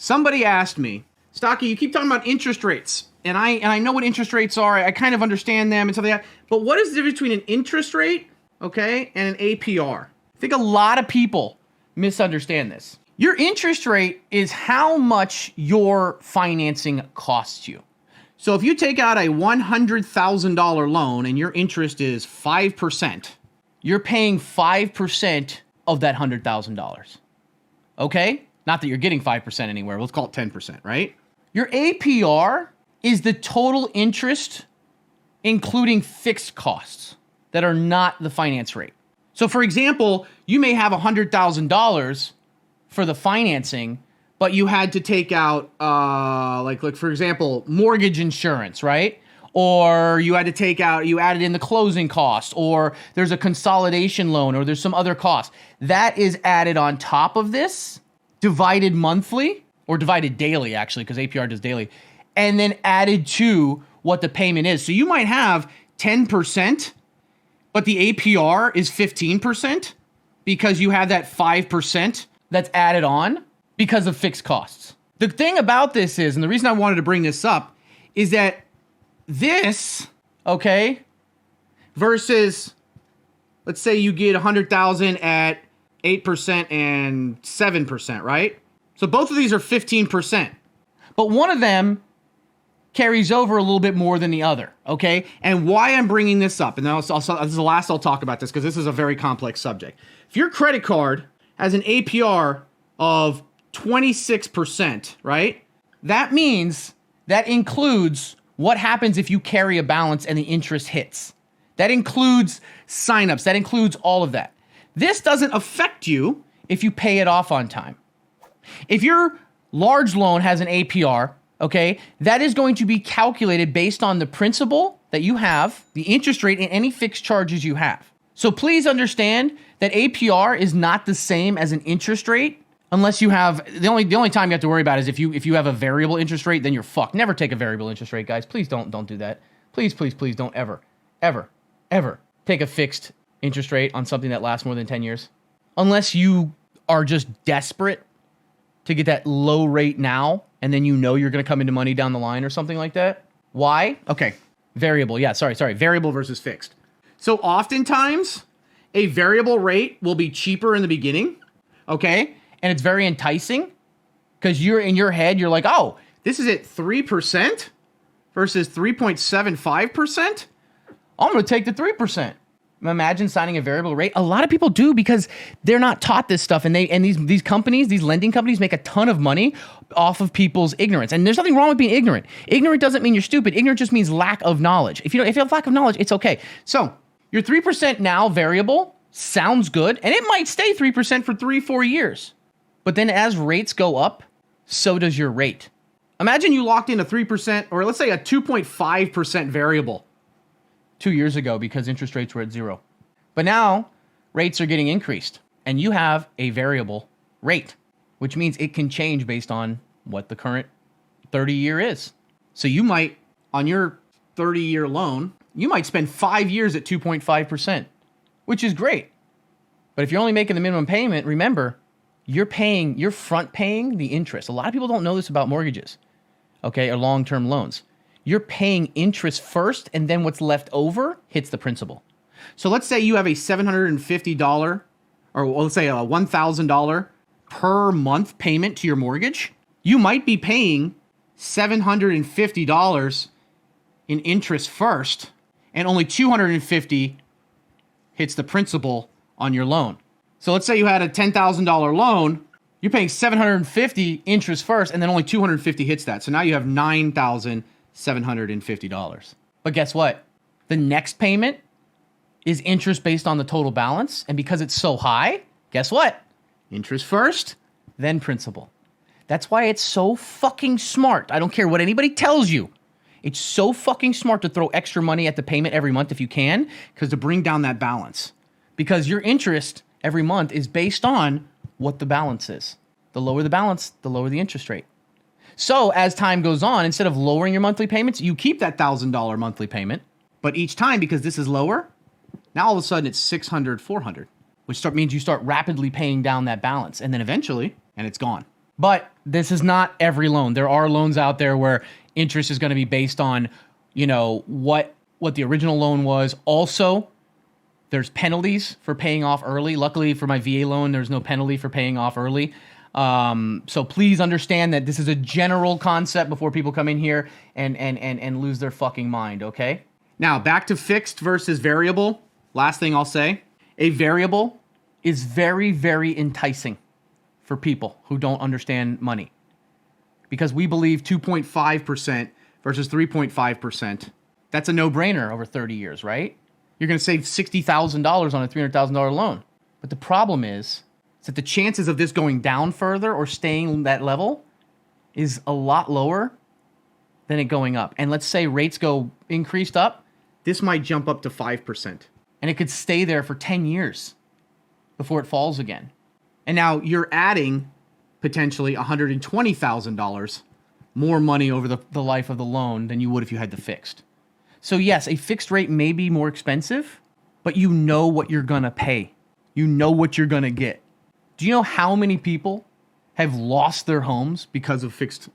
Somebody asked me, Stocky, you keep talking about interest rates, and I know what interest rates are. I kind of understand them and stuff like that. But what is the difference between an interest rate, okay, and an APR? I think a lot of people misunderstand this. Your interest rate is how much your financing costs you. So if you take out a $100,000 loan and your interest is 5%, you're paying 5% of that $100,000. Okay? Not that you're getting 5% anywhere. Let's call it 10%, right? Your APR is the total interest, including fixed costs that are not the finance rate. So for example, you may have $100,000 for the financing, but you had to take out, like for example, mortgage insurance, right? Or you had to take out, you added in the closing costs, or there's a consolidation loan, or there's some other cost. That is added on top of this, divided monthly, or divided daily actually, because APR does daily, and then added to what the payment is. So you might have 10%, but the APR is 15% because you have that 5% that's added on because of fixed costs. The thing about this is, and the reason I wanted to bring this up, is that this, okay, versus, let's say you get 100,000 at 8% and 7%, right? So both of these are 15%, but one of them carries over a little bit more than the other, okay? And why I'm bringing this up, and then this is the last I'll talk about this because this is a very complex subject. If your credit card has an APR of 26%, right? That means that includes what happens if you carry a balance and the interest hits. That includes signups. That includes all of that. This doesn't affect you if you pay it off on time. If your large loan has an APR, okay, that is going to be calculated based on the principal that you have, the interest rate, and any fixed charges you have. So please understand that APR is not the same as an interest rate unless you have, the only time you have to worry about is if you have a variable interest rate, then you're fucked. Never take a variable interest rate, guys. Please don't do that. Please don't ever take a fixed interest rate on something that lasts more than 10 years. Unless you are just desperate to get that low rate now, and then you know you're going to come into money down the line or something like that. Why? Okay. Variable. Yeah, sorry. Variable versus fixed. So oftentimes, a variable rate will be cheaper in the beginning, okay? And it's very enticing because you're in your head, you're like, oh, this is at 3% versus 3.75%. I'm going to take the 3%. Imagine signing a variable rate. A lot of people do because they're not taught this stuff, and these companies, these lending companies, make a ton of money off of people's ignorance. And there's nothing wrong with being ignorant. Ignorant doesn't mean you're stupid. Ignorant just means lack of knowledge. If you have lack of knowledge, it's okay. So your 3% now variable sounds good, and it might stay 3% for 3-4 years. But then as rates go up, so does your rate. Imagine you locked in a 3%, or let's say a 2.5% variable 2 years ago because interest rates were at 0. But now rates are getting increased and you have a variable rate, which means it can change based on what the current 30-year is. So you might, on your 30-year loan, you might spend 5 years at 2.5%, which is great. But if you're only making the minimum payment, remember, you're front paying the interest. A lot of people don't know this about mortgages, okay, or long-term loans. You're paying interest first, and then what's left over hits the principal. So let's say you have a $750, or let's say a $1,000 per month payment to your mortgage. You might be paying $750 in interest first, and only $250 hits the principal on your loan. So let's say you had a $10,000 loan, you're paying $750 interest first, and then only $250 hits that. So now you have $9,750. But guess what? The next payment is interest based on the total balance. And because it's so high, guess what? Interest first, then principal. That's why it's so fucking smart. I don't care what anybody tells you. It's so fucking smart to throw extra money at the payment every month if you can, because to bring down that balance. Because your interest every month is based on what the balance is. The lower the balance, the lower the interest rate. So as time goes on, instead of lowering your monthly payments, you keep that $1,000 monthly payment. But each time, because this is lower, now all of a sudden it's $600, $400, which means you start rapidly paying down that balance. And then eventually, and it's gone. But this is not every loan. There are loans out there where interest is going to be based on, you know, what the original loan was. Also, there's penalties for paying off early. Luckily for my VA loan, there's no penalty for paying off early. So please understand that this is a general concept before people come in here and lose their fucking mind, okay? Now, back to fixed versus variable. Last thing I'll say, a variable is very, very enticing for people who don't understand money. Because we believe 2.5% versus 3.5%, that's a no-brainer over 30 years, right? You're going to save $60,000 on a $300,000 loan. But the problem is that the chances of this going down further or staying that level is a lot lower than it going up. And let's say rates go increased up, this might jump up to 5%. And it could stay there for 10 years before it falls again. And now you're adding potentially $120,000 more money over the life of the loan than you would if you had the fixed. So yes, a fixed rate may be more expensive, but you know what you're going to pay. You know what you're going to get. Do you know how many people have lost their homes because of fixed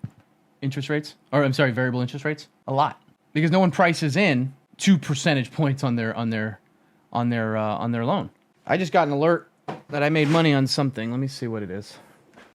interest rates? Or I'm sorry, variable interest rates? A lot. Because no one prices in 2 percentage points on their loan. I just got an alert that I made money on something. Let me see what it is.